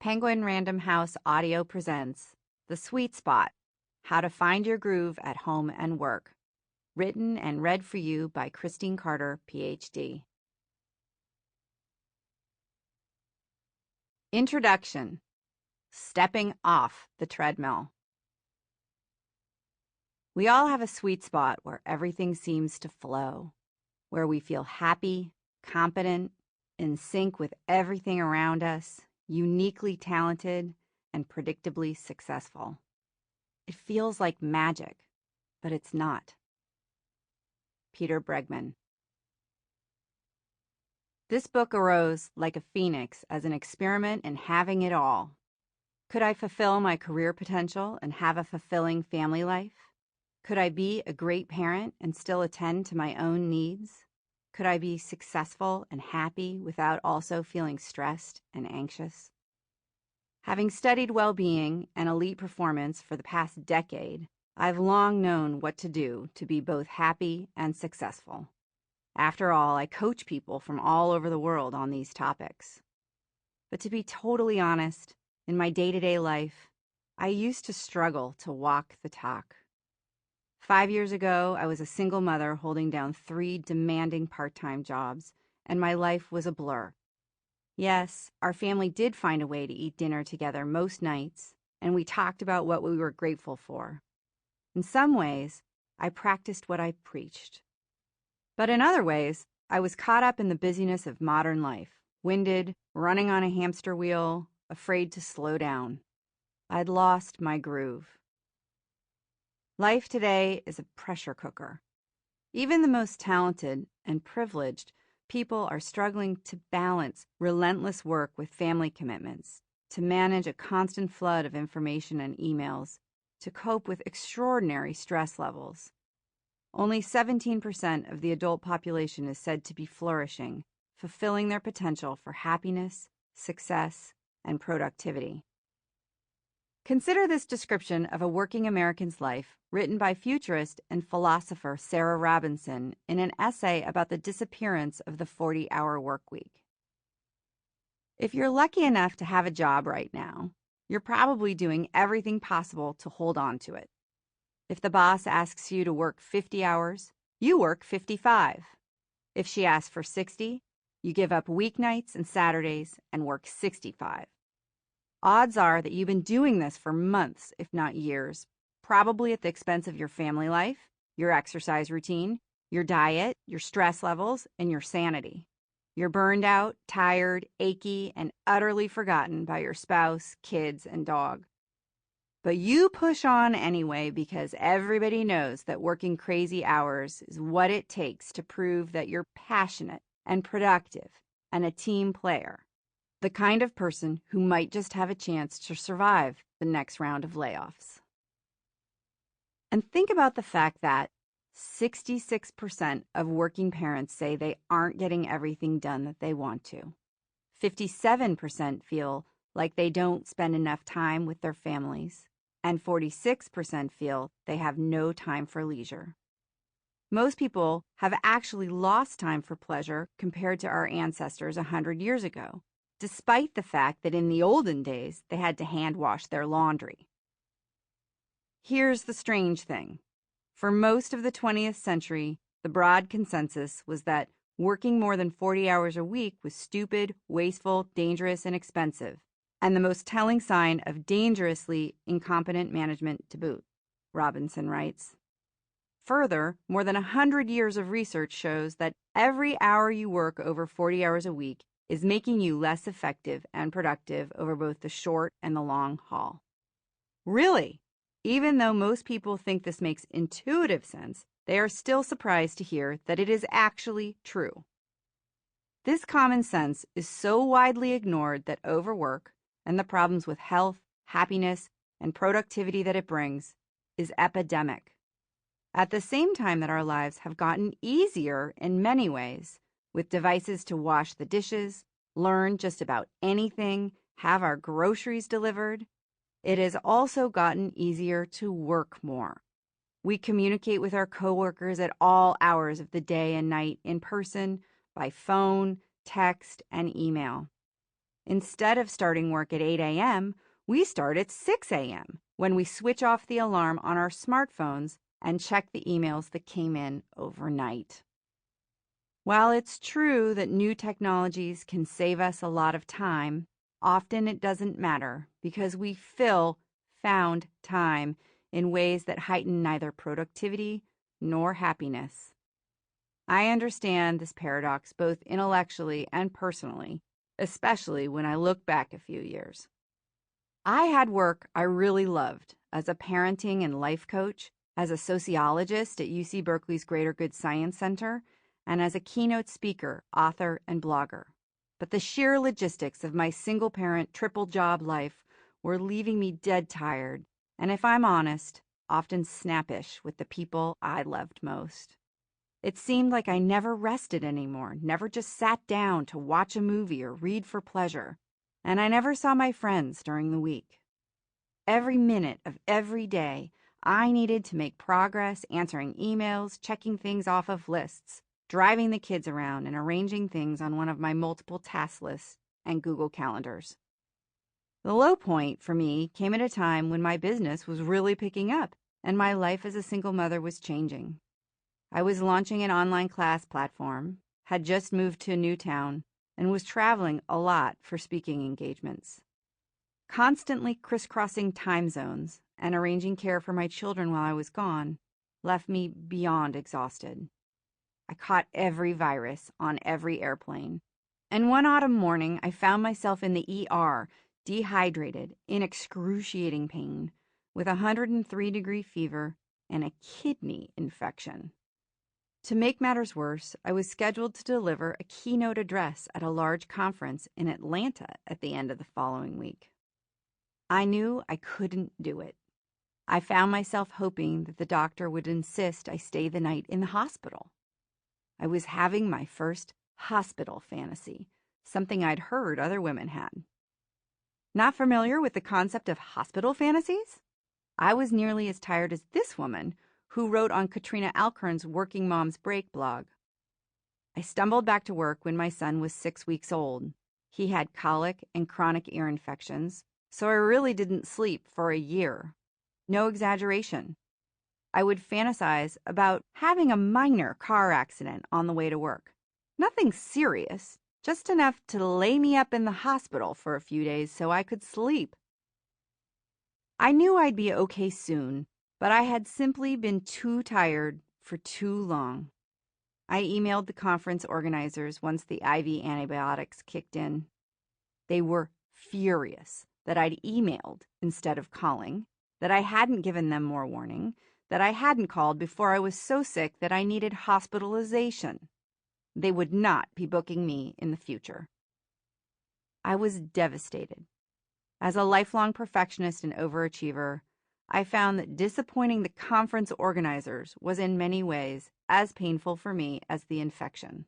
Penguin Random House Audio presents The Sweet Spot, How to Find Your Groove at Home and Work. Written and read for you by Christine Carter, Ph.D. Introduction. Stepping off the treadmill. We all have a sweet spot where everything seems to flow, where we feel happy, competent, in sync with everything around us, uniquely talented, and predictably successful. It feels like magic, but it's not. Peter Bregman. This book arose like a phoenix as an experiment in having it all. Could I fulfill my career potential and have a fulfilling family life? Could I be a great parent and still attend to my own needs? Could I be successful and happy without also feeling stressed and anxious? Having studied well-being and elite performance for the past decade, I've long known what to do to be both happy and successful. After all, I coach people from all over the world on these topics. But to be totally honest, in my day-to-day life, I used to struggle to walk the talk. 5 years ago, I was a single mother holding down 3 demanding part-time jobs, and my life was a blur. Yes, our family did find a way to eat dinner together most nights, and we talked about what we were grateful for. In some ways, I practiced what I preached. But in other ways, I was caught up in the busyness of modern life, winded, running on a hamster wheel, afraid to slow down. I'd lost my groove. Life today is a pressure cooker. Even the most talented and privileged people are struggling to balance relentless work with family commitments, to manage a constant flood of information and emails, to cope with extraordinary stress levels. Only 17% of the adult population is said to be flourishing, fulfilling their potential for happiness, success, and productivity. Consider this description of a working American's life written by futurist and philosopher Sarah Robinson in an essay about the disappearance of the 40-hour work week. If you're lucky enough to have a job right now, you're probably doing everything possible to hold on to it. If the boss asks you to work 50 hours, you work 55. If she asks for 60, you give up weeknights and Saturdays and work 65. Odds are that you've been doing this for months, if not years, probably at the expense of your family life, your exercise routine, your diet, your stress levels, and your sanity. You're burned out, tired, achy, and utterly forgotten by your spouse, kids, and dog. But you push on anyway because everybody knows that working crazy hours is what it takes to prove that you're passionate and productive and a team player. The kind of person who might just have a chance to survive the next round of layoffs. And think about the fact that 66% of working parents say they aren't getting everything done that they want to. 57% feel like they don't spend enough time with their families, and 46% feel they have no time for leisure. Most people have actually lost time for pleasure compared to our ancestors 100 years ago, despite the fact that in the olden days, they had to hand wash their laundry. Here's the strange thing. For most of the 20th century, the broad consensus was that working more than 40 hours a week was stupid, wasteful, dangerous, and expensive, and the most telling sign of dangerously incompetent management to boot, Robinson writes. Further, more than 100 years of research shows that every hour you work over 40 hours a week is making you less effective and productive over both the short and the long haul. Really? Even though most people think this makes intuitive sense, they are still surprised to hear that it is actually true. This common sense is so widely ignored that overwork and the problems with health, happiness, and productivity that it brings is epidemic. At the same time that our lives have gotten easier in many ways, with devices to wash the dishes, learn just about anything, have our groceries delivered, it has also gotten easier to work more. We communicate with our coworkers at all hours of the day and night in person, by phone, text, and email. Instead of starting work at 8 a.m., we start at 6 a.m. when we switch off the alarm on our smartphones and check the emails that came in overnight. While it's true that new technologies can save us a lot of time, often it doesn't matter because we found time in ways that heighten neither productivity nor happiness. I understand this paradox both intellectually and personally, especially when I look back a few years. I had work I really loved as a parenting and life coach, as a sociologist at UC Berkeley's Greater Good Science Center, and as a keynote speaker, author, and blogger. But the sheer logistics of my single-parent, triple-job life were leaving me dead tired, and if I'm honest, often snappish with the people I loved most. It seemed like I never rested anymore, never just sat down to watch a movie or read for pleasure, and I never saw my friends during the week. Every minute of every day, I needed to make progress, answering emails, checking things off of lists, driving the kids around, and arranging things on one of my multiple task lists and Google Calendars. The low point for me came at a time when my business was really picking up and my life as a single mother was changing. I was launching an online class platform, had just moved to a new town, and was traveling a lot for speaking engagements. Constantly crisscrossing time zones and arranging care for my children while I was gone left me beyond exhausted. I caught every virus on every airplane, and one autumn morning I found myself in the ER, dehydrated, in excruciating pain, with 103-degree fever and a kidney infection. To make matters worse, I was scheduled to deliver a keynote address at a large conference in Atlanta at the end of the following week. I knew I couldn't do it. I found myself hoping that the doctor would insist I stay the night in the hospital. I was having my first hospital fantasy, something I'd heard other women had. Not familiar with the concept of hospital fantasies? I was nearly as tired as this woman, who wrote on Katrina Alkern's Working Mom's Break blog. I stumbled back to work when my son was 6 weeks old. He had colic and chronic ear infections, so I really didn't sleep for a year. No exaggeration. I would fantasize about having a minor car accident on the way to work. Nothing serious, just enough to lay me up in the hospital for a few days so I could sleep. I knew I'd be okay soon, but I had simply been too tired for too long. I emailed the conference organizers once the IV antibiotics kicked in. They were furious that I'd emailed instead of calling, that I hadn't given them more warning, that I hadn't called before I was so sick that I needed hospitalization. They would not be booking me in the future. I was devastated. As a lifelong perfectionist and overachiever, I found that disappointing the conference organizers was in many ways as painful for me as the infection.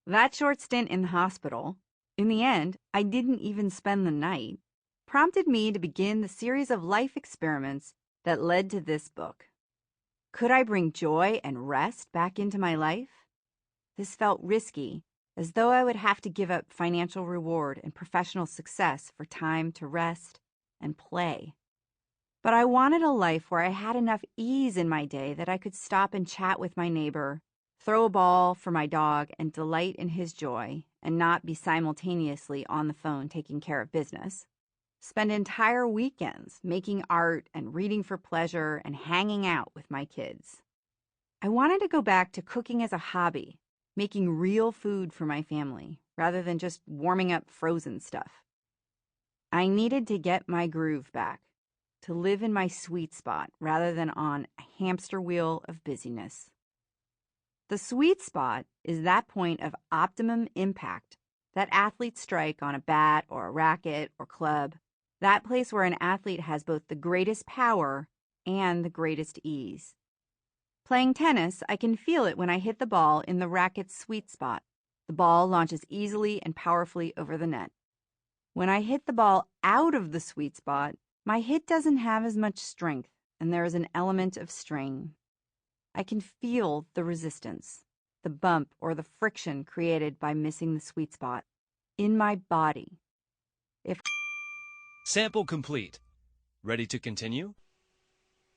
That short stint in the hospital, in the end, I didn't even spend the night, prompted me to begin the series of life experiments that led to this book. Could I bring joy and rest back into my life? This felt risky, as though I would have to give up financial reward and professional success for time to rest and play. But I wanted a life where I had enough ease in my day that I could stop and chat with my neighbor, throw a ball for my dog and delight in his joy, and not be simultaneously on the phone taking care of business. Spend entire weekends making art and reading for pleasure and hanging out with my kids. I wanted to go back to cooking as a hobby, making real food for my family, rather than just warming up frozen stuff. I needed to get my groove back, to live in my sweet spot rather than on a hamster wheel of busyness. The sweet spot is that point of optimum impact that athletes strike on a bat or a racket or club, that place where an athlete has both the greatest power and the greatest ease. Playing tennis, I can feel it when I hit the ball in the racket's sweet spot. The ball launches easily and powerfully over the net. When I hit the ball out of the sweet spot, my hit doesn't have as much strength, and there is an element of strain. I can feel the resistance, the bump or the friction created by missing the sweet spot. in my body. If Sample complete. Ready to continue?